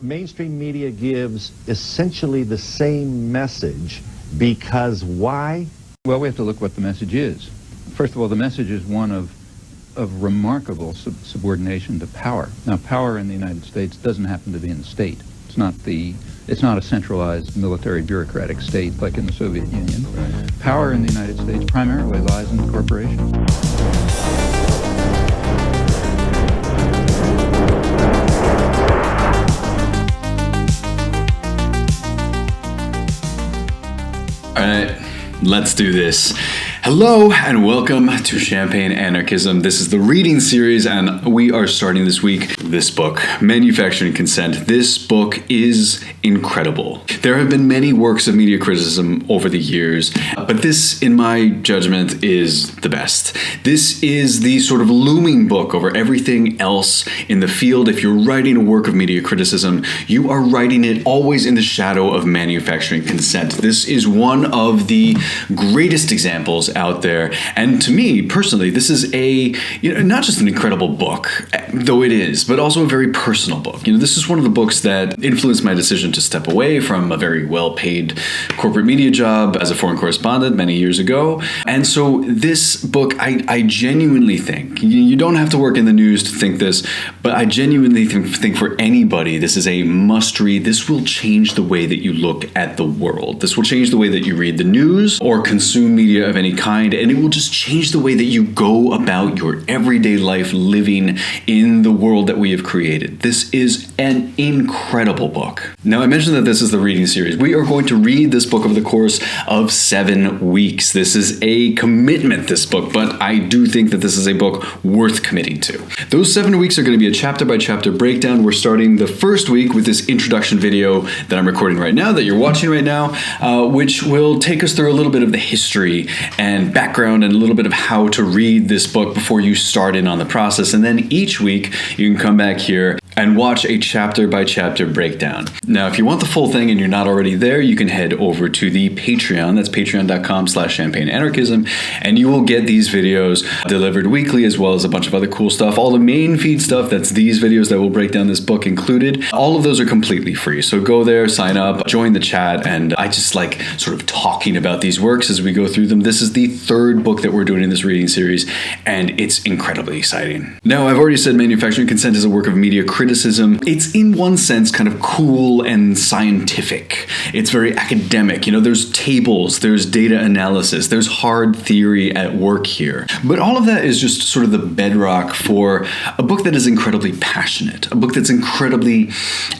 Mainstream media gives essentially the same message because why? Well, we have to look what the message is. First of all, the message is one of remarkable subordination to power. Now, power in the United States doesn't happen to be in the state. It's not a centralized military bureaucratic state like in the Soviet Union. Power in the United States primarily lies in the corporations. All right, let's do this. Hello and welcome to Champagne Anarchism. This is the reading series and we are starting this week this book, Manufacturing Consent. This book is incredible. There have been many works of media criticism over the years, but this, in my judgment, is the best. This is the sort of looming book over everything else in the field. If you're writing a work of media criticism, you are writing it always in the shadow of Manufacturing Consent. This is one of the greatest examples out there, and to me personally, this is not just an incredible book, though it is, but also a very personal book. This is one of the books that influenced my decision to step away from a very well-paid corporate media job as a foreign correspondent many years ago. And so this book, I genuinely think, you don't have to work in the news to think this, but I genuinely think for anybody, this is a must-read. This will change the way that you look at the world. This will change the way that you read the news or consume media of any kind, and it will just change the way that you go about your everyday life living in the world that we have created. This is an incredible book. Now, I mentioned that this is the reading series. We are going to read this book over the course of 7 weeks. This is a commitment, this book, but I do think that this is a book worth committing to. Those 7 weeks are going to be a chapter-by-chapter breakdown. We're starting the first week with this introduction video that I'm recording right now, that you're watching right now, which will take us through a little bit of the history and background and a little bit of how to read this book before you start in on the process. And then each week you can come back here and watch a chapter-by-chapter breakdown. Now, if you want the full thing and you're not already there, you can head over to the Patreon. That's patreon.com/champagneanarchism, and you will get these videos delivered weekly, as well as a bunch of other cool stuff. All the main feed stuff, that's these videos that will break down this book included. All of those are completely free. So go there, sign up, join the chat, and I just like sort of talking about these works as we go through them. This is the third book that we're doing in this reading series, and it's incredibly exciting. Now, I've already said Manufacturing Consent is a work of media criticism. It's in one sense kind of cool and scientific. It's very academic. There's tables, there's data analysis, there's hard theory at work here. But all of that is just sort of the bedrock for a book that is incredibly passionate, a book that's incredibly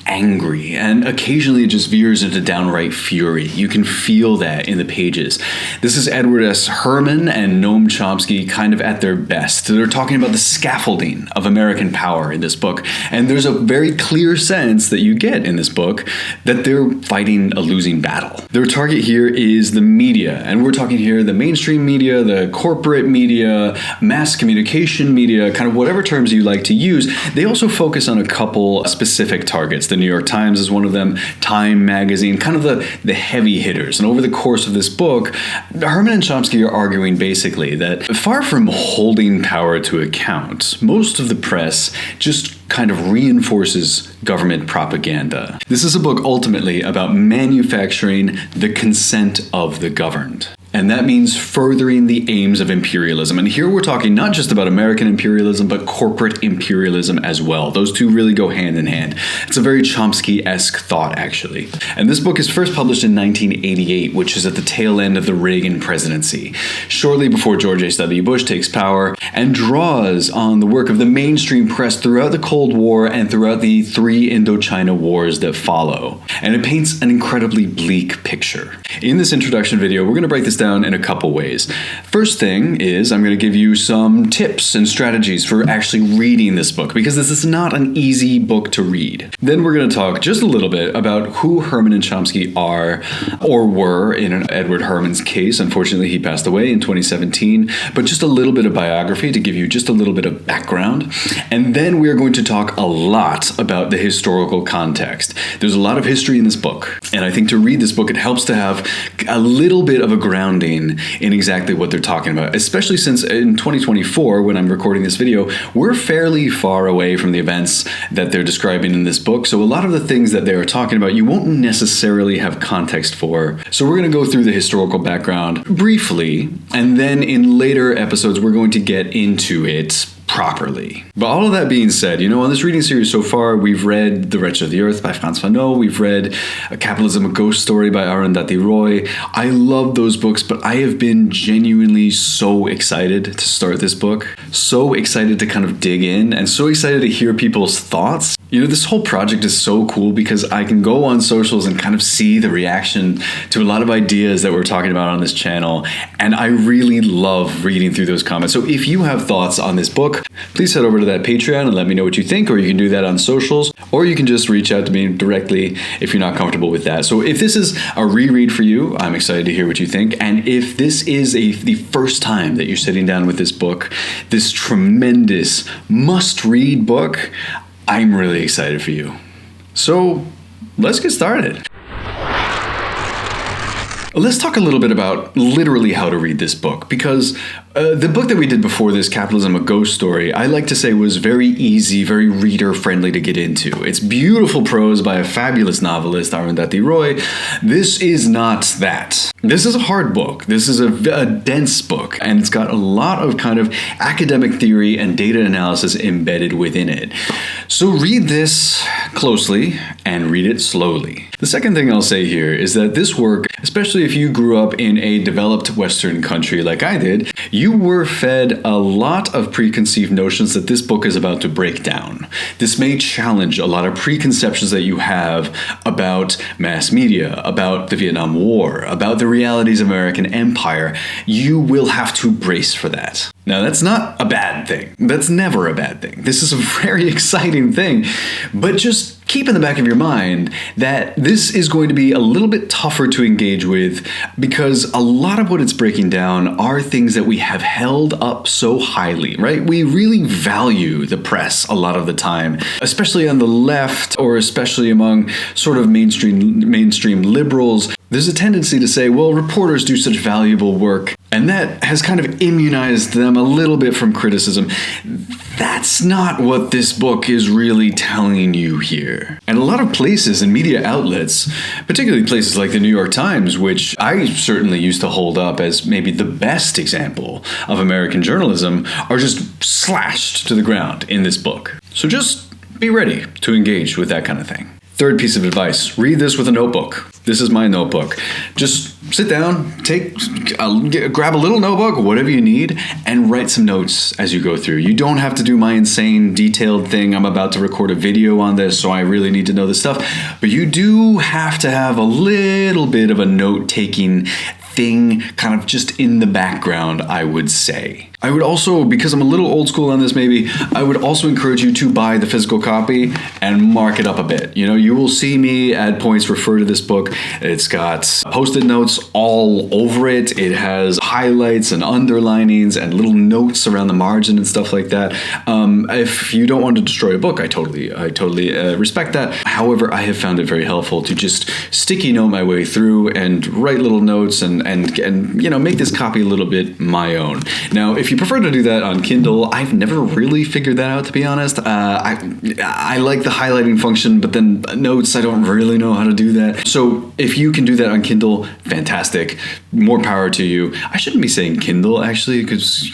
angry, and occasionally it just veers into downright fury. You can feel that in the pages. This is Edward S. Herman and Noam Chomsky kind of at their best. They're talking about the scaffolding of American power in this book, and there's a very clear sense that you get in this book that they're fighting a losing battle. Their target here is the media, and we're talking here the mainstream media, the corporate media, mass communication media, kind of whatever terms you like to use. They also focus on a couple specific targets. The New York Times is one of them, Time magazine, kind of the heavy hitters. And over the course of this book, Herman and Chomsky are arguing basically that far from holding power to account, most of the press just kind of reinforces government propaganda. This is a book ultimately about manufacturing the consent of the governed. And that means furthering the aims of imperialism. And here we're talking not just about American imperialism, but corporate imperialism as well. Those two really go hand in hand. It's a very Chomsky-esque thought, actually. And this book is first published in 1988, which is at the tail end of the Reagan presidency, shortly before George H.W. Bush takes power, and draws on the work of the mainstream press throughout the Cold War and throughout the 3 Indochina wars that follow. And it paints an incredibly bleak picture. In this introduction video, we're going to break this down in a couple ways. First thing is I'm going to give you some tips and strategies for actually reading this book, because this is not an easy book to read. Then we're going to talk just a little bit about who Herman and Chomsky are, or were in Edward Herman's case. Unfortunately, he passed away in 2017, but just a little bit of biography to give you just a little bit of background. And then we're going to talk a lot about the historical context. There's a lot of history in this book, and I think to read this book, it helps to have a little bit of a ground grounding in exactly what they're talking about, especially since in 2024, when I'm recording this video, we're fairly far away from the events that they're describing in this book. So a lot of the things that they're talking about, you won't necessarily have context for. So we're going to go through the historical background briefly, and then in later episodes, we're going to get into it properly. But all of that being said, on this reading series so far, we've read The Wretch of the Earth by Frantz Fanon. We've read Capitalism, a Ghost Story by Arundhati Roy. I love those books, but I have been genuinely so excited to start this book, so excited to kind of dig in, and so excited to hear people's thoughts. This whole project is so cool because I can go on socials and kind of see the reaction to a lot of ideas that we're talking about on this channel. And I really love reading through those comments. So if you have thoughts on this book, please head over to that Patreon and let me know what you think, or you can do that on socials, or you can just reach out to me directly if you're not comfortable with that. So if this is a reread for you, I'm excited to hear what you think. And if this is the first time that you're sitting down with this book, this tremendous must-read book, I'm really excited for you. So let's get started. Let's talk a little bit about literally how to read this book, because the book that we did before this, Capitalism, a Ghost Story, I like to say was very easy, very reader-friendly to get into. It's beautiful prose by a fabulous novelist, Arundhati Roy. This is not that. This is a hard book. This is a dense book, and it's got a lot of kind of academic theory and data analysis embedded within it. So read this closely and read it slowly. The second thing I'll say here is that this work, especially if you grew up in a developed Western country like I did, you were fed a lot of preconceived notions that this book is about to break down. This may challenge a lot of preconceptions that you have about mass media, about the Vietnam War, about the realities of American empire. You will have to brace for that. Now, that's not a bad thing. That's never a bad thing. This is a very exciting thing. But just keep in the back of your mind that this is going to be a little bit tougher to engage with, because a lot of what it's breaking down are things that we have held up so highly, right? We really value the press a lot of the time, especially on the left, or especially among sort of mainstream liberals. There's a tendency to say, well, reporters do such valuable work, and that has kind of immunized them a little bit from criticism. That's not what this book is really telling you here. And a lot of places and media outlets, particularly places like the New York Times, which I certainly used to hold up as maybe the best example of American journalism, are just slashed to the ground in this book. So just be ready to engage with that kind of thing. Third piece of advice, read this with a notebook. This is my notebook. Just sit down, grab a little notebook, whatever you need, and write some notes as you go through. You don't have to do my insane detailed thing. I'm about to record a video on this, so I really need to know this stuff. But you do have to have a little bit of a note-taking thing kind of just in the background, I would say. I would also, because I'm a little old school on this maybe, I would also encourage you to buy the physical copy and mark it up a bit. You will see me at points refer to this book. It's got post-it notes all over it. It has highlights and underlinings and little notes around the margin and stuff like that. If you don't want to destroy a book, I totally respect that. However, I have found it very helpful to just sticky note my way through and write little notes and make this copy a little bit my own. Now, if you prefer to do that on Kindle, I've never really figured that out, to be honest. I like the highlighting function, but then notes, I don't really know how to do that. So if you can do that on Kindle, fantastic. More power to you. I shouldn't be saying Kindle, actually, because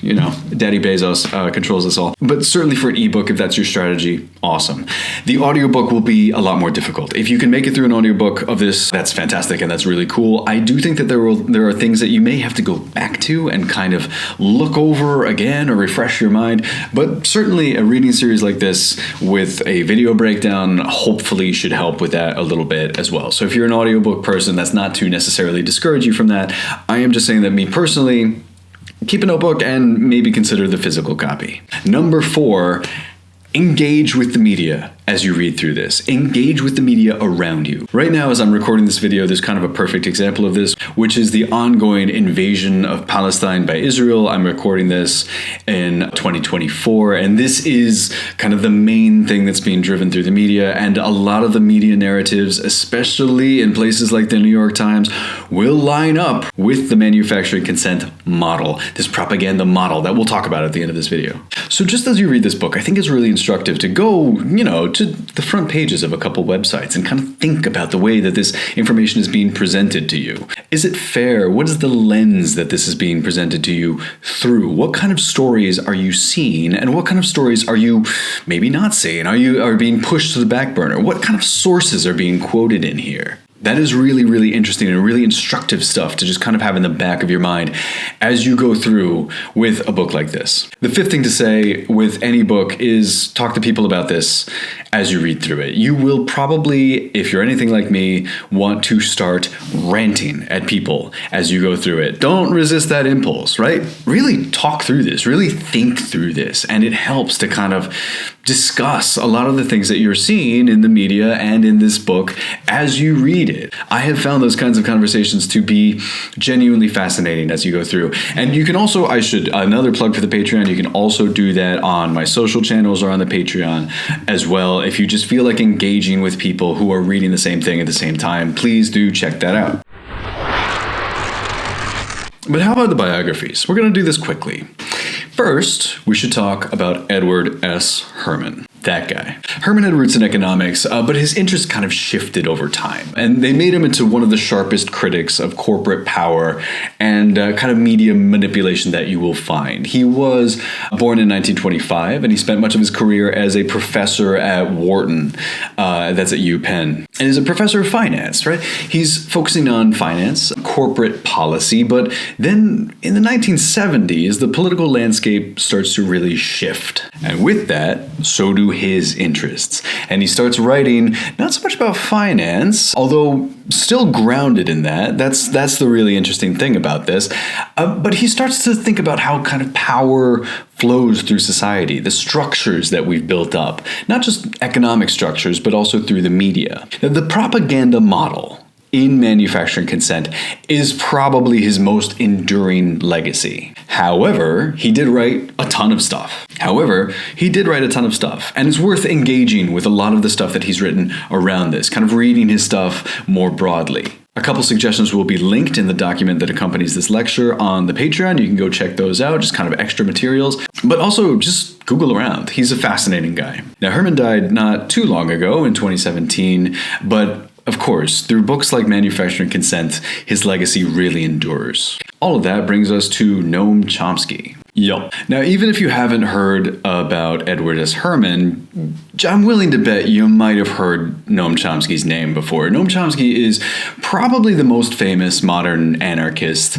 Daddy Bezos controls us all. But certainly for an ebook, if that's your strategy, awesome. The audiobook will be a lot more difficult. If you can make it through an audiobook of this, that's fantastic and that's really cool. I do think that there are things that you may have to go back to and kind of look over again or refresh your mind. But certainly a reading series like this with a video breakdown hopefully should help with that a little bit as well. So if you're an audiobook person, that's not to necessarily discourage you from that. I am just saying that me personally, keep a notebook and maybe consider the physical copy. Number 4, engage with the media as you read through this. Engage with the media around you. Right now, as I'm recording this video, there's kind of a perfect example of this, which is the ongoing invasion of Palestine by Israel. I'm recording this in 2024, and this is kind of the main thing that's being driven through the media, and a lot of the media narratives, especially in places like the New York Times, will line up with the manufacturing consent model, this propaganda model that we'll talk about at the end of this video. So just as you read this book, I think it's really instructive to go, to the front pages of a couple websites and kind of think about the way that this information is being presented to you. Is it fair? What is the lens that this is being presented to you through? What kind of stories are you seeing, and what kind of stories are you maybe not seeing? Are being pushed to the back burner? What kind of sources are being quoted in here? That is really, really interesting and really instructive stuff to just kind of have in the back of your mind as you go through with a book like this. The fifth thing to say with any book is talk to people about this as you read through it. You will probably, if you're anything like me, want to start ranting at people as you go through it. Don't resist that impulse, right? Really talk through this, really think through this, and it helps to kind of discuss a lot of the things that you're seeing in the media and in this book as you read it. I have found those kinds of conversations to be genuinely fascinating as you go through. And you can also, another plug for the Patreon, you can also do that on my social channels or on the Patreon as well. If you just feel like engaging with people who are reading the same thing at the same time, please do check that out. But how about the biographies? We're going to do this quickly. First, we should talk about Edward S. Herman. That guy. Herman had roots in economics, but his interests kind of shifted over time. And they made him into one of the sharpest critics of corporate power and kind of media manipulation that you will find. He was born in 1925, and he spent much of his career as a professor at Wharton, that's at UPenn. And is a professor of finance, right? He's focusing on finance, corporate policy, but then in the 1970s, the political landscape starts to really shift. And with that, so do his interests. And he starts writing not so much about finance, although still grounded in that. That's the really interesting thing about this. But he starts to think about how kind of power flows through society, the structures that we've built up, not just economic structures, but also through the media. Now, the propaganda model in manufacturing consent is probably his most enduring legacy. However, he did write a ton of stuff. And it's worth engaging with a lot of the stuff that he's written around this, kind of reading his stuff more broadly. A couple suggestions will be linked in the document that accompanies this lecture on the Patreon. You can go check those out, just kind of extra materials. But also just Google around. He's a fascinating guy. Now, Herman died not too long ago in 2017, but of course, through books like Manufacturing Consent, his legacy really endures. All of that brings us to Noam Chomsky. Now, even if you haven't heard about Edward S. Herman, I'm willing to bet you might have heard Noam Chomsky's name before. Noam Chomsky is probably the most famous modern anarchist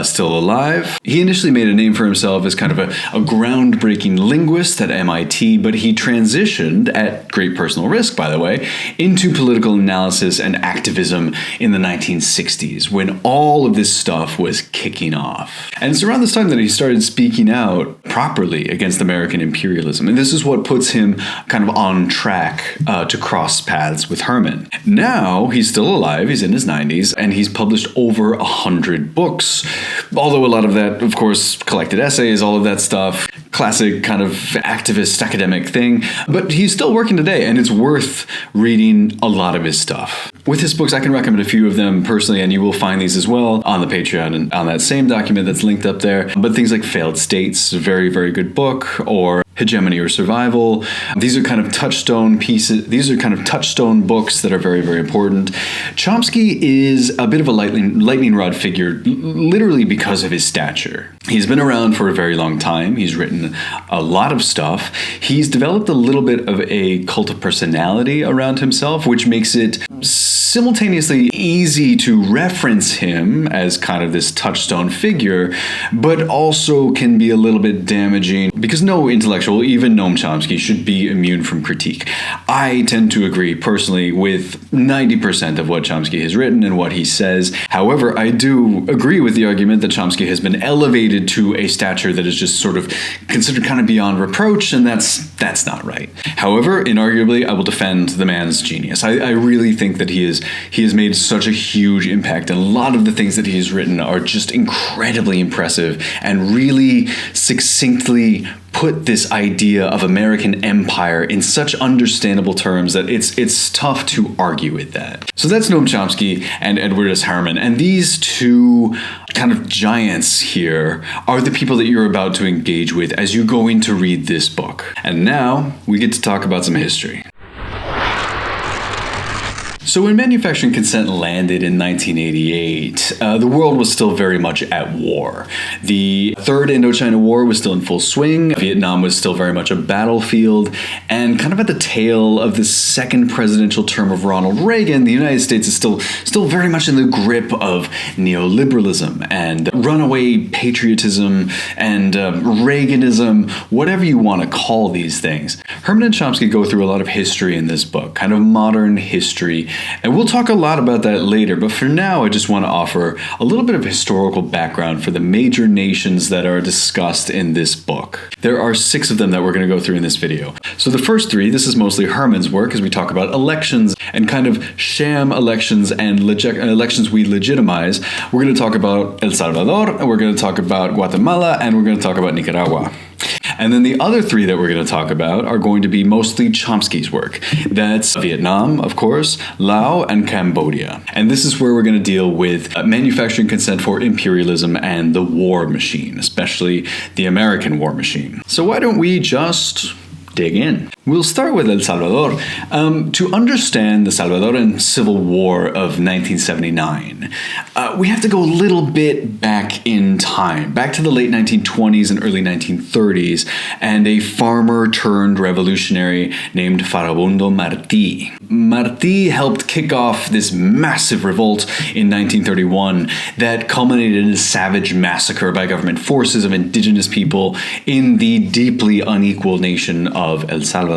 still alive. He initially made a name for himself as kind of a groundbreaking linguist at MIT, but he transitioned, at great personal risk, by the way, into political analysis and activism in the 1960s, when all of this stuff was kicking off. And it's around this time that he started speaking out properly against American imperialism. And this is what puts him kind of on track to cross paths with Herman. Now, he's still alive, he's in his 90s, and he's published over 100 books. Although a lot of that, of course, collected essays, all of that stuff, classic kind of activist academic thing. But he's still working today, and it's worth reading a lot of his stuff. With his books, I can recommend a few of them personally, and you will find these as well on the Patreon and on that same document that's linked up there. But things like Failed States, a very, very good book, or Hegemony or Survival. These are kind of touchstone pieces. These are kind of touchstone books that are very, very important. Chomsky is a bit of a lightning rod figure, literally because of his stature. He's been around for a very long time. He's written a lot of stuff. He's developed a little bit of a cult of personality around himself, which makes it simultaneously easy to reference him as kind of this touchstone figure, but also can be a little bit damaging because no intellectual, even Noam Chomsky, should be immune from critique. I tend to agree personally with 90% of what Chomsky has written and what he says. However, I do agree with the argument that Chomsky has been elevated to a stature that is just sort of considered kind of beyond reproach, and that's That's not right. However, inarguably, I will defend the man's genius. I really think that he has made such a huge impact, and a lot of the things that he has written are just incredibly impressive and really succinctly put this idea of American empire in such understandable terms that it's tough to argue with that. So that's Noam Chomsky and Edward S. Herman, and these two kind of giants here are the people that you're about to engage with as you go in to read this book. And now we get to talk about some history. So when manufacturing consent landed in 1988, the world was still very much at war. The Third Indochina War was still in full swing. Vietnam was still very much a battlefield. And kind of at the tail of the second presidential term of Ronald Reagan, the United States is still very much in the grip of neoliberalism and runaway patriotism and Reaganism, whatever you want to call these things. Herman and Chomsky go through a lot of history in this book, kind of modern history. And we'll talk a lot about that later, but for now I just want to offer a little bit of historical background for the major nations that are discussed in this book. There are 6 of them that we're going to go through in this video. So the first 3, this is mostly Herman's work as we talk about elections and kind of sham elections and elections we legitimize. We're going to talk about El Salvador, and we're going to talk about Guatemala, and we're going to talk about Nicaragua. And then the other 3 that we're going to talk about are going to be mostly Chomsky's work. That's Vietnam, of course, Laos, and Cambodia. And this is where we're going to deal with manufacturing consent for imperialism and the war machine, especially the American war machine. So why don't we just dig in? We'll start with El Salvador. To understand the Salvadoran Civil War of 1979, we have to go a little bit back in time, back to the late 1920s and early 1930s, and a farmer turned revolutionary named Farabundo Martí. Martí helped kick off this massive revolt in 1931 that culminated in a savage massacre by government forces of indigenous people in the deeply unequal nation of El Salvador.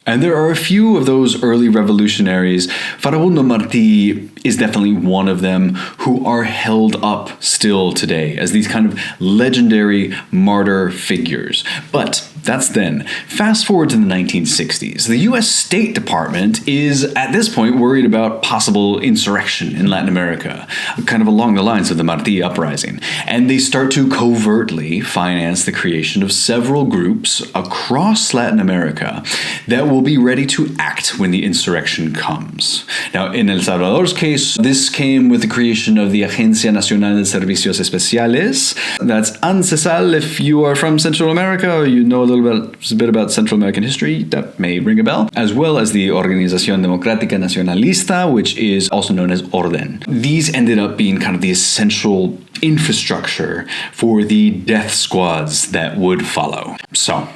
And there are a few of those early revolutionaries. Farabundo Martí is definitely one of them, who are held up still today as these kind of legendary martyr figures. But that's then. Fast forward to the 1960s. The US State Department is at this point worried about possible insurrection in Latin America, kind of along the lines of the Martí uprising. And they start to covertly finance the creation of several groups across Latin America that will be ready to act when the insurrection comes. Now, in El Salvador's case, this came with the creation of the Agencia Nacional de Servicios Especiales. That's ANSESAL. If you are from Central America or you know a bit about Central American history, that may ring a bell, as well as the Organización Democrática Nacionalista, which is also known as Orden. These ended up being kind of the essential infrastructure for the death squads that would follow. So,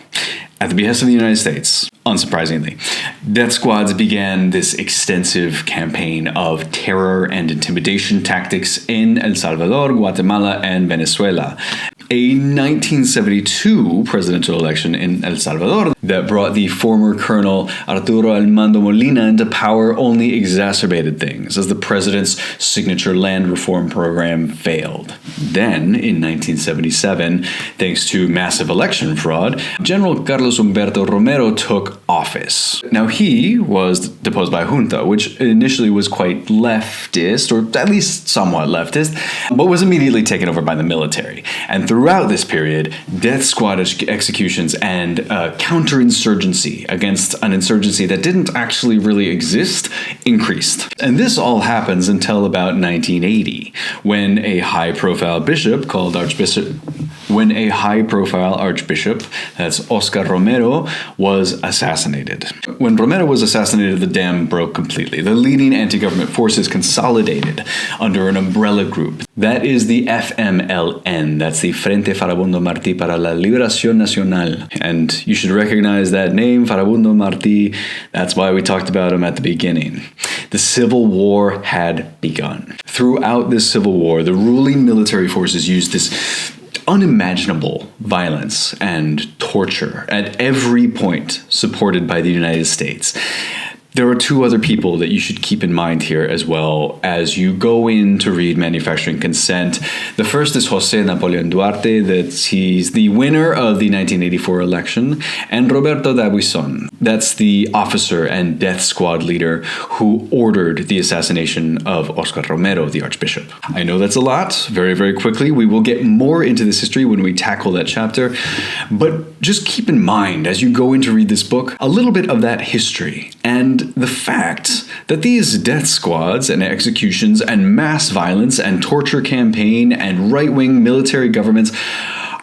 at the behest of the United States, unsurprisingly, death squads began this extensive campaign of terror and intimidation tactics in El Salvador, Guatemala, and Venezuela. A 1972 presidential election in El Salvador that brought the former Colonel Arturo Armando Molina into power only exacerbated things as the president's signature land reform program failed. Then, in 1977, thanks to massive election fraud, General Carlos Humberto Romero took office. Now, he was deposed by a junta, which initially was quite leftist, or at least somewhat leftist, but was immediately taken over by the military. And throughout this period, death squad executions and counterinsurgency against an insurgency that didn't actually really exist increased. And this all happens until about 1980, when a high-profile archbishop, that's Oscar Romero, was assassinated. When Romero was assassinated, the dam broke completely. The leading anti-government forces consolidated under an umbrella group. That is the FMLN. That's the Frente Farabundo Martí para la Liberación Nacional. And you should recognize that name, Farabundo Martí. That's why we talked about him at the beginning. The Civil War had begun. Throughout this Civil War, the ruling military forces used this unimaginable violence and torture at every point supported by the United States. There are two other people that you should keep in mind here as well as you go in to read Manufacturing Consent. The first is José Napoleón Duarte, he's the winner of the 1984 election, and Roberto D'Abuisson, that's the officer and death squad leader who ordered the assassination of Oscar Romero, the Archbishop. I know that's a lot. Very, very quickly, we will get more into this history when we tackle that chapter, but just keep in mind as you go in to read this book a little bit of that history and the fact that these death squads and executions and mass violence and torture campaign and right-wing military governments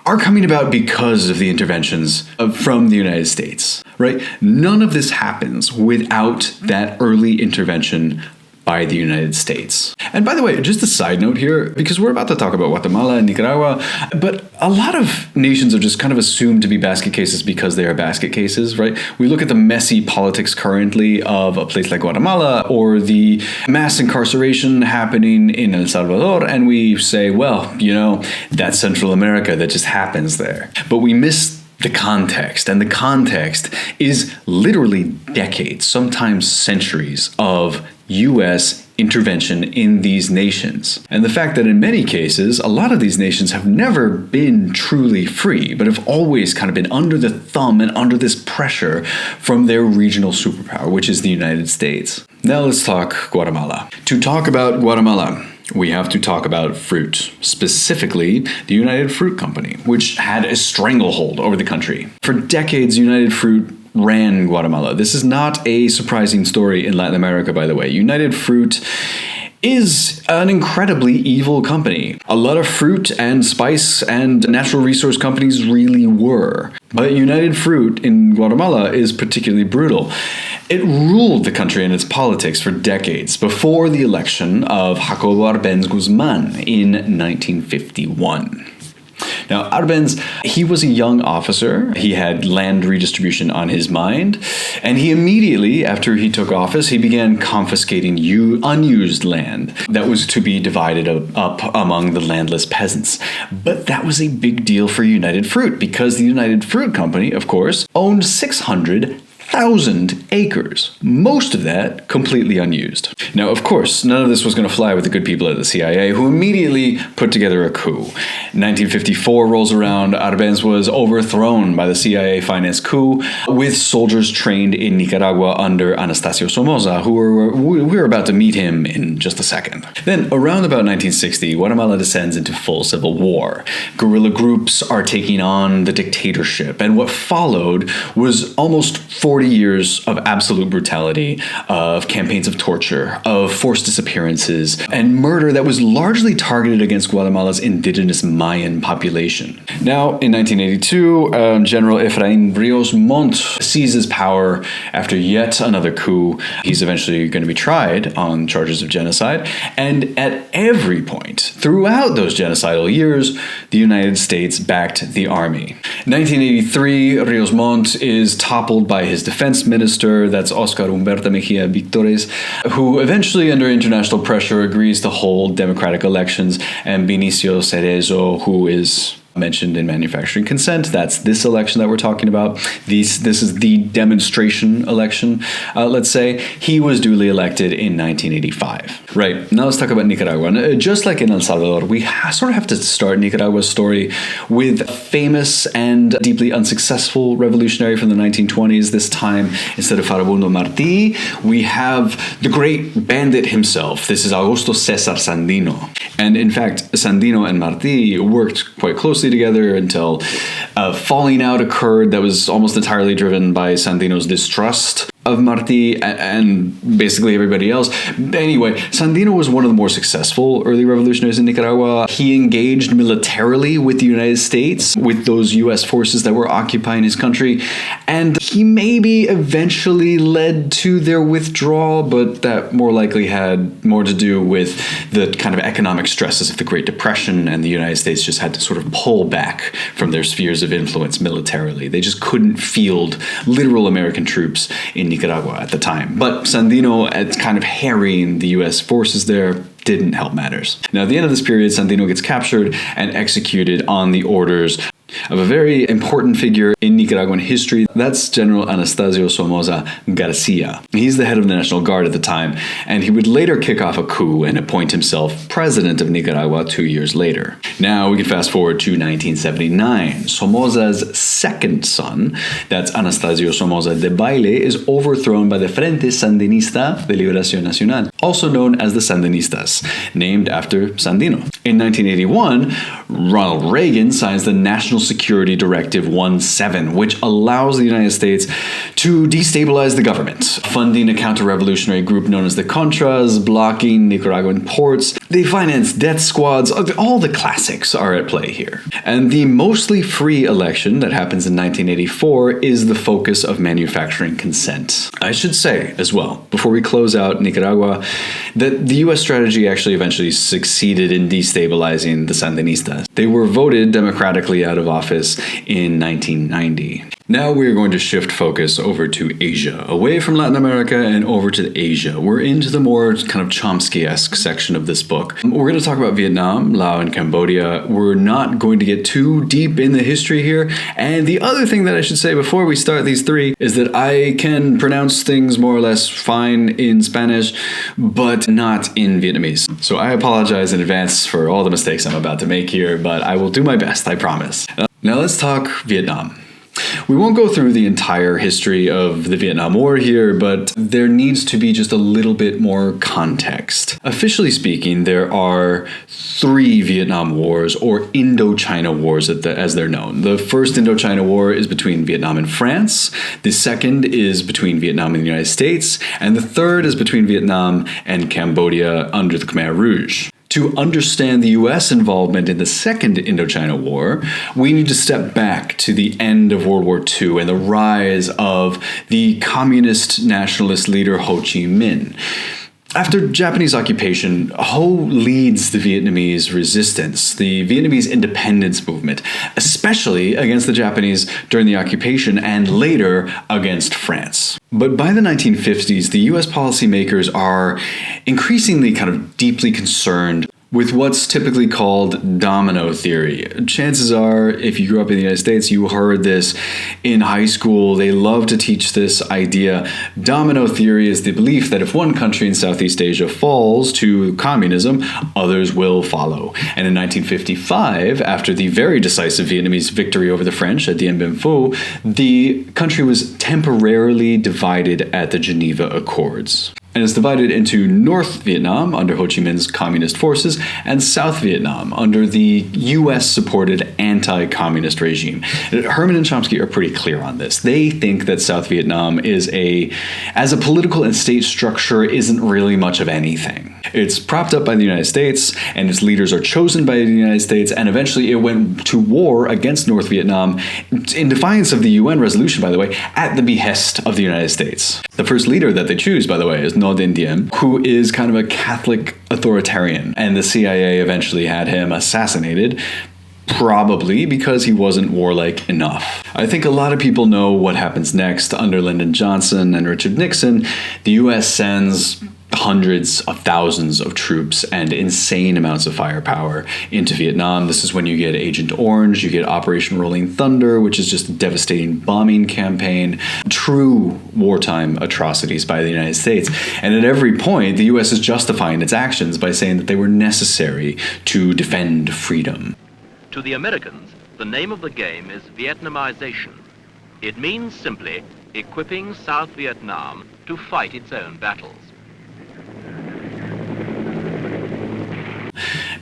are coming about because of the interventions from the United States, right? None of this happens without that early intervention by the United States. And by the way, just a side note here, because we're about to talk about Guatemala and Nicaragua, but a lot of nations are just kind of assumed to be basket cases because they are basket cases, right? We look at the messy politics currently of a place like Guatemala or the mass incarceration happening in El Salvador, and we say, well, that's Central America, that just happens there. But we miss the context, and the context is literally decades, sometimes centuries of U.S. intervention in these nations. And the fact that in many cases, a lot of these nations have never been truly free, but have always kind of been under the thumb and under this pressure from their regional superpower, which is the United States. Now let's talk Guatemala. To talk about Guatemala, we have to talk about fruit, specifically the United Fruit Company, which had a stranglehold over the country. For decades, United Fruit ran Guatemala. This is not a surprising story in Latin America, by the way. United Fruit is an incredibly evil company. A lot of fruit and spice and natural resource companies really were. But United Fruit in Guatemala is particularly brutal. It ruled the country and its politics for decades before the election of Jacobo Arbenz Guzman in 1951. Now, Arbenz, he was a young officer. He had land redistribution on his mind. And he immediately, after he took office, he began confiscating unused land that was to be divided up among the landless peasants. But that was a big deal for United Fruit because the United Fruit Company, of course, owned 600,000 acres, most of that completely unused. Now, of course, none of this was going to fly with the good people at the CIA, who immediately put together a coup. 1954 rolls around, Arbenz was overthrown by the CIA-financed coup with soldiers trained in Nicaragua under Anastasio Somoza, we're about to meet him in just a second. Then, around about 1960, Guatemala descends into full civil war. Guerrilla groups are taking on the dictatorship, and what followed was almost 40 years of absolute brutality, of campaigns of torture, of forced disappearances, and murder that was largely targeted against Guatemala's indigenous Mayan population. Now, in 1982, General Efraín Ríos Montt seizes power after yet another coup. He's eventually going to be tried on charges of genocide, and at every point throughout those genocidal years, the United States backed the army. In 1983, Ríos Montt is toppled by his defense minister, that's Oscar Humberto Mejía Victores, who eventually, under international pressure, agrees to hold democratic elections, and Vinicio Cerezo, who is mentioned in Manufacturing Consent, that's this election that we're talking about. This is the demonstration election, let's say. He was duly elected in 1985. Right, now let's talk about Nicaragua. Just like in El Salvador, we sort of have to start Nicaragua's story with a famous and deeply unsuccessful revolutionary from the 1920s. This time, instead of Farabundo Martí, we have the great bandit himself. This is Augusto César Sandino. And in fact, Sandino and Martí worked quite closely together until a falling out occurred that was almost entirely driven by Sandino's distrust of Martí and basically everybody else. Anyway, Sandino was one of the more successful early revolutionaries in Nicaragua. He engaged militarily with the United States, with those U.S. forces that were occupying his country, and he maybe eventually led to their withdrawal, but that more likely had more to do with the kind of economic stresses of the Great Depression, and the United States just had to sort of pull back from their spheres of influence militarily. They just couldn't field literal American troops in Nicaragua at the time. But Sandino, at kind of harrying the U.S. forces there, didn't help matters. Now, at the end of this period, Sandino gets captured and executed on the orders of a very important figure in Nicaraguan history. That's General Anastasio Somoza Garcia. He's the head of the National Guard at the time, and he would later kick off a coup and appoint himself president of Nicaragua 2 years later. Now we can fast forward to 1979. Somoza's second son, that's Anastasio Somoza de Baile, is overthrown by the Frente Sandinista de Liberación Nacional, also known as the Sandinistas, named after Sandino. In 1981, Ronald Reagan signs the National Security Directive 17, which allows the United States to destabilize the government, funding a counter-revolutionary group known as the Contras, blocking Nicaraguan ports. They finance death squads. All the classics are at play here. And the mostly free election that happens in 1984 is the focus of manufacturing consent. I should say as well, before we close out Nicaragua, that the US strategy actually eventually succeeded in destabilizing the Sandinistas. They were voted democratically out of office in 1990. Now we're going to shift focus over to Asia, away from Latin America and over to Asia. We're into the more kind of Chomsky-esque section of this book. We're going to talk about Vietnam, Laos, and Cambodia. We're not going to get too deep in the history here. And the other thing that I should say before we start these three is that I can pronounce things more or less fine in Spanish, but not in Vietnamese. So I apologize in advance for all the mistakes I'm about to make here, but I will do my best, I promise. Now let's talk Vietnam. We won't go through the entire history of the Vietnam War here, but there needs to be just a little bit more context. Officially speaking, there are 3 Vietnam Wars, or Indochina Wars as they're known. The first Indochina War is between Vietnam and France, the second is between Vietnam and the United States, and the third is between Vietnam and Cambodia under the Khmer Rouge. To understand the US involvement in the Second Indochina War, we need to step back to the end of World War II and the rise of the communist nationalist leader Ho Chi Minh. After Japanese occupation, Ho leads the Vietnamese resistance, the Vietnamese independence movement, especially against the Japanese during the occupation and later against France. But by the 1950s, the US policymakers are increasingly kind of deeply concerned with what's typically called domino theory. Chances are, if you grew up in the United States, you heard this in high school. They love to teach this idea. Domino theory is the belief that if one country in Southeast Asia falls to communism, others will follow. And in 1955, after the very decisive Vietnamese victory over the French at Dien Bien Phu, the country was temporarily divided at the Geneva Accords. And it's divided into North Vietnam under Ho Chi Minh's communist forces and South Vietnam under the US-supported anti-communist regime. Herman and Chomsky are pretty clear on this. They think that South Vietnam as a political and state structure, isn't really much of anything. It's propped up by the United States, and its leaders are chosen by the United States, and eventually it went to war against North Vietnam in defiance of the UN resolution, by the way, at the behest of the United States. The first leader that they choose, by the way, is Ngo Dinh Diem, who is kind of a Catholic authoritarian, and the CIA eventually had him assassinated, probably because he wasn't warlike enough. I think a lot of people know what happens next under Lyndon Johnson and Richard Nixon. The US sends hundreds of thousands of troops and insane amounts of firepower into Vietnam. This is when you get Agent Orange, you get Operation Rolling Thunder, which is just a devastating bombing campaign, true wartime atrocities by the United States. And at every point, the US is justifying its actions by saying that they were necessary to defend freedom. To the Americans, the name of the game is Vietnamization. It means simply equipping South Vietnam to fight its own battles.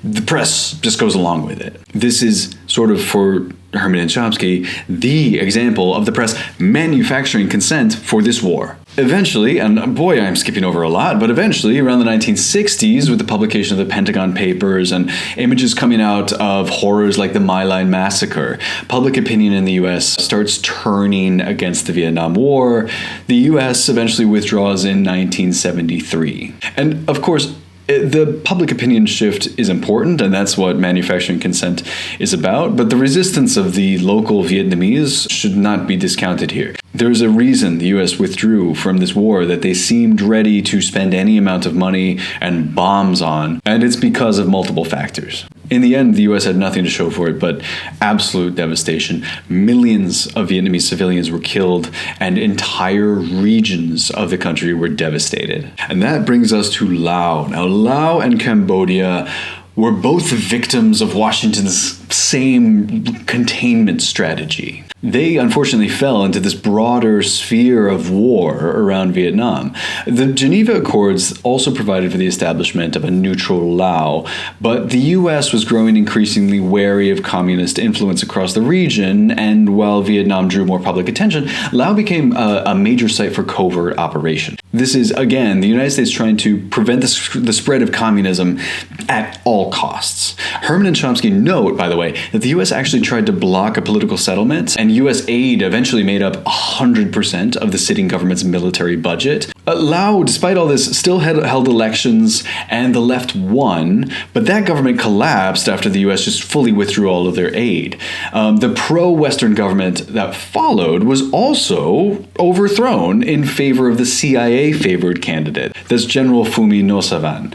The press just goes along with it. This is sort of, for Herman and Chomsky, the example of the press manufacturing consent for this war. Eventually, and boy, I'm skipping over a lot, but eventually, around the 1960s, with the publication of the Pentagon Papers and images coming out of horrors like the My Lai massacre, public opinion in the US starts turning against the Vietnam War. The US eventually withdraws in 1973. And of course, the public opinion shift is important, and that's what manufacturing consent is about, but the resistance of the local Vietnamese should not be discounted here. There's a reason the US withdrew from this war that they seemed ready to spend any amount of money and bombs on, and it's because of multiple factors. In the end, the U.S. had nothing to show for it but absolute devastation. Millions of Vietnamese civilians were killed, and entire regions of the country were devastated. And that brings us to Laos. Now, Laos and Cambodia were both victims of Washington's same containment strategy. They unfortunately fell into this broader sphere of war around Vietnam. The Geneva Accords also provided for the establishment of a neutral Laos, but the US was growing increasingly wary of communist influence across the region, and while Vietnam drew more public attention, Laos became a major site for covert operation. This is, again, the United States trying to prevent the spread of communism at all costs. Herman and Chomsky note, by the way, that the US actually tried to block a political settlement, and US aid eventually made up 100% of the sitting government's military budget. Laos, despite all this, still held elections, and the left won, but that government collapsed after the US just fully withdrew all of their aid. The pro-Western government that followed was also overthrown in favor of the CIA-favored candidate. That's General Phumi Nosavan.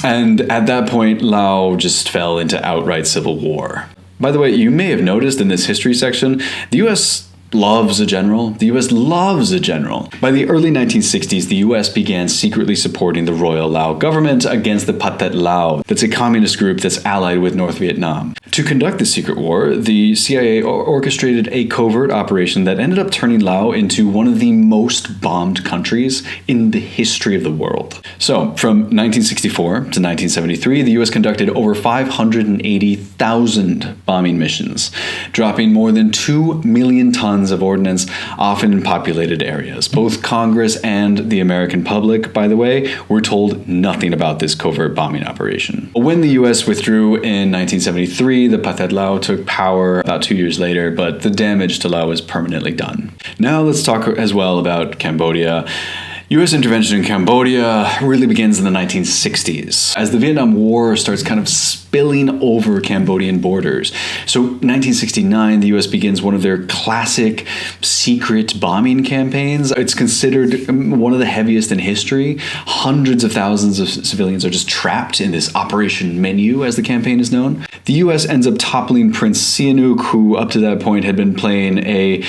And at that point, Laos just fell into outright civil war. By the way, you may have noticed in this history section, the US loves a general. The US loves a general. By the early 1960s, the US began secretly supporting the Royal Lao government against the Pathet Lao. That's a communist group that's allied with North Vietnam. To conduct this secret war, the CIA orchestrated a covert operation that ended up turning Laos into one of the most bombed countries in the history of the world. So, from 1964 to 1973, the US conducted over 580,000 bombing missions, dropping more than 2 million tons of ordnance, often in populated areas. Both Congress and the American public, by the way, were told nothing about this covert bombing operation. When the US withdrew in 1973, the Pathet Lao took power about 2 years later, but the damage to Laos was permanently done. Now let's talk as well about Cambodia. U.S. intervention in Cambodia really begins in the 1960s, as the Vietnam War starts kind of spilling over Cambodian borders. So 1969, the U.S. begins one of their classic secret bombing campaigns. It's considered one of the heaviest in history. Hundreds of thousands of civilians are just trapped in this Operation Menu, as the campaign is known. The U.S. ends up toppling Prince Sihanouk, who up to that point had been playing a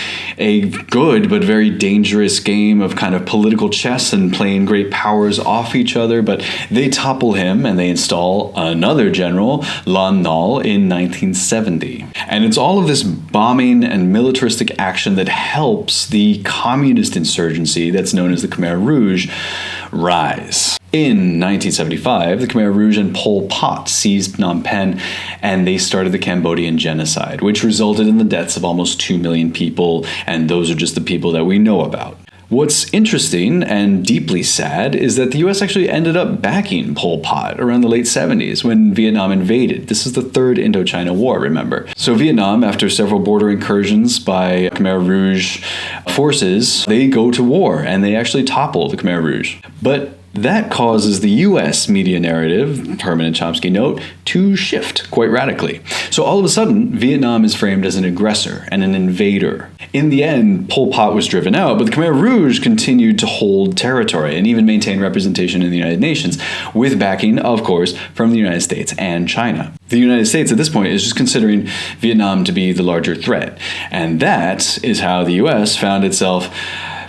good but very dangerous game of kind of political chess and playing great powers off each other, but they topple him and they install another general, Lon Nol, in 1970. And it's all of this bombing and militaristic action that helps the communist insurgency that's known as the Khmer Rouge rise. In 1975, the Khmer Rouge and Pol Pot seized Phnom Penh, and they started the Cambodian genocide, which resulted in the deaths of almost 2 million people, and those are just the people that we know about. What's interesting and deeply sad is that the US actually ended up backing Pol Pot around the late 70s when Vietnam invaded. This is the Third Indochina War, remember. So Vietnam, after several border incursions by Khmer Rouge forces, they go to war and they actually topple the Khmer Rouge. But that causes the U.S. media narrative, Herman and Chomsky note, to shift quite radically. So all of a sudden, Vietnam is framed as an aggressor and an invader. In the end, Pol Pot was driven out, but the Khmer Rouge continued to hold territory and even maintain representation in the United Nations, with backing, of course, from the United States and China. The United States at this point is just considering Vietnam to be the larger threat. And that is how the U.S. found itself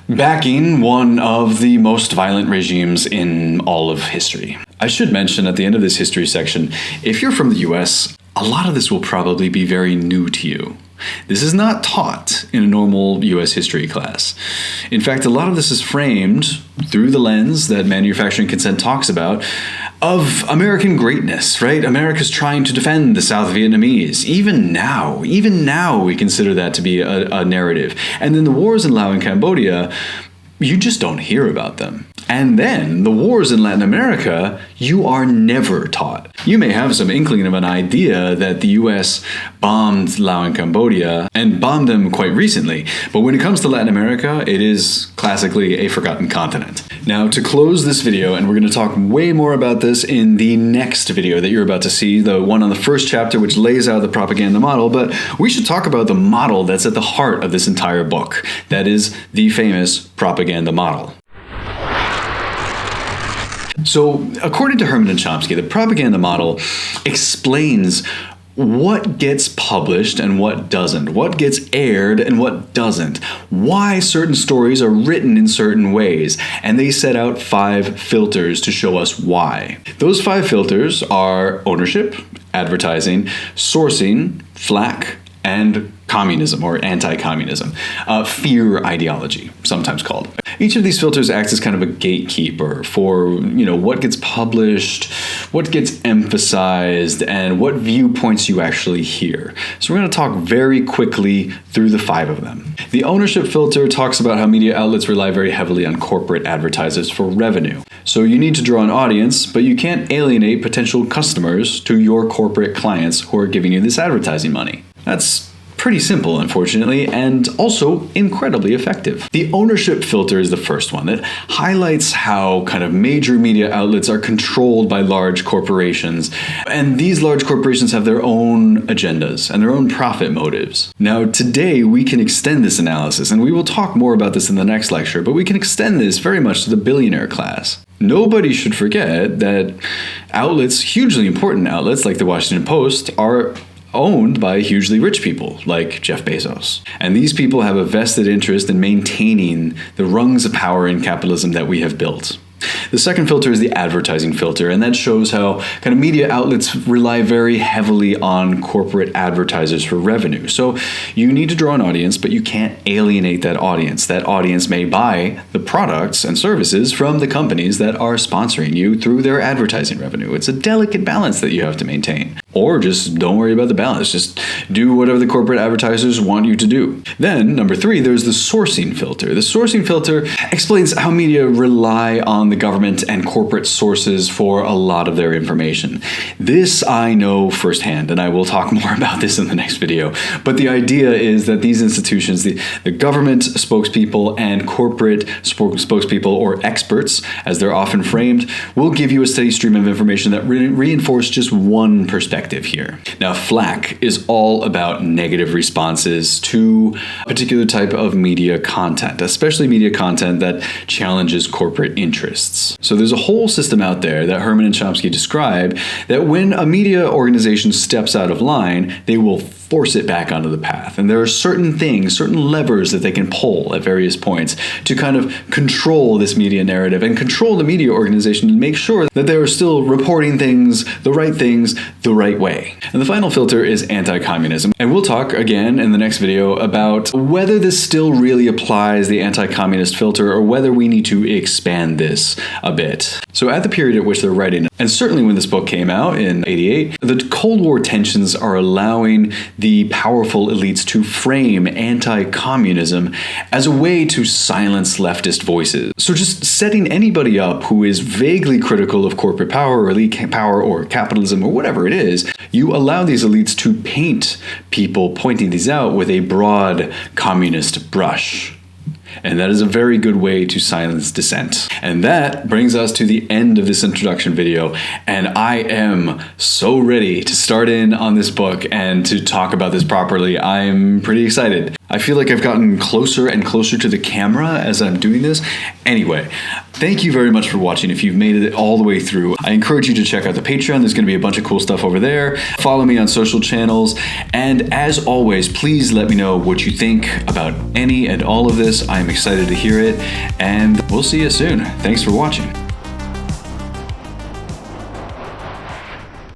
backing one of the most violent regimes in all of history. I should mention at the end of this history section, if you're from the US, a lot of this will probably be very new to you. This is not taught in a normal US history class. In fact, a lot of this is framed through the lens that manufacturing consent talks about of American greatness, right? America's trying to defend the South Vietnamese. Even now we consider that to be a narrative. And then the wars in Laos and Cambodia, you just don't hear about them. And then the wars in Latin America, you are never taught. You may have some inkling of an idea that the US bombed Laos and Cambodia and bombed them quite recently. But when it comes to Latin America, it is classically a forgotten continent. Now, to close this video, and we're going to talk way more about this in the next video that you're about to see, the one on the first chapter, which lays out the propaganda model, but we should talk about the model that's at the heart of this entire book. That is the famous propaganda model. So according to Herman and Chomsky, the propaganda model explains what gets published and what doesn't, what gets aired and what doesn't, why certain stories are written in certain ways, and they set out 5 filters to show us why. Those 5 filters are ownership, advertising, sourcing, flak, and communism or anti-communism, fear ideology, sometimes called. Each of these filters acts as kind of a gatekeeper for, what gets published, what gets emphasized, and what viewpoints you actually hear. So we're going to talk very quickly through the 5 of them. The ownership filter talks about how media outlets rely very heavily on corporate advertisers for revenue. So you need to draw an audience, but you can't alienate potential customers to your corporate clients who are giving you this advertising money. That's pretty simple, unfortunately, and also incredibly effective. The ownership filter is the first one that highlights how kind of major media outlets are controlled by large corporations, and these large corporations have their own agendas and their own profit motives. Now, today we can extend this analysis, and we will talk more about this in the next lecture, but we can extend this very much to the billionaire class. Nobody should forget that outlets, hugely important outlets like the Washington Post, are owned by hugely rich people like Jeff Bezos. And these people have a vested interest in maintaining the rungs of power in capitalism that we have built. The second filter is the advertising filter, and that shows how kind of media outlets rely very heavily on corporate advertisers for revenue. So you need to draw an audience, but you can't alienate that audience. That audience may buy the products and services from the companies that are sponsoring you through their advertising revenue. It's a delicate balance that you have to maintain. Or just don't worry about the balance. Just do whatever the corporate advertisers want you to do. Then, number 3, there's the sourcing filter. The sourcing filter explains how media rely on the government and corporate sources for a lot of their information. This I know firsthand, and I will talk more about this in the next video. But the idea is that these institutions, the government spokespeople and corporate spokespeople, or experts, as they're often framed, will give you a steady stream of information that reinforce just one perspective here. Now, flak is all about negative responses to a particular type of media content, especially media content that challenges corporate interests. So there's a whole system out there that Herman and Chomsky describe that when a media organization steps out of line, they will force it back onto the path. And there are certain things, certain levers that they can pull at various points to kind of control this media narrative and control the media organization and make sure that they are still reporting things the right way. And the final filter is anti-communism. And we'll talk again in the next video about whether this still really applies, the anti-communist filter, or whether we need to expand this a bit. So at the period at which they're writing, and certainly when this book came out in '88, the Cold War tensions are allowing the powerful elites to frame anti-communism as a way to silence leftist voices. So just setting anybody up who is vaguely critical of corporate power or elite power or capitalism or whatever it is, you allow these elites to paint people pointing these out with a broad communist brush. And that is a very good way to silence dissent. And that brings us to the end of this introduction video. And I am so ready to start in on this book and to talk about this properly. I'm pretty excited. I feel like I've gotten closer and closer to the camera as I'm doing this. Anyway, thank you very much for watching. If you've made it all the way through, I encourage you to check out the Patreon. There's going to be a bunch of cool stuff over there. Follow me on social channels. And as always, please let me know what you think about any and all of this. I'm excited to hear it. And we'll see you soon. Thanks for watching.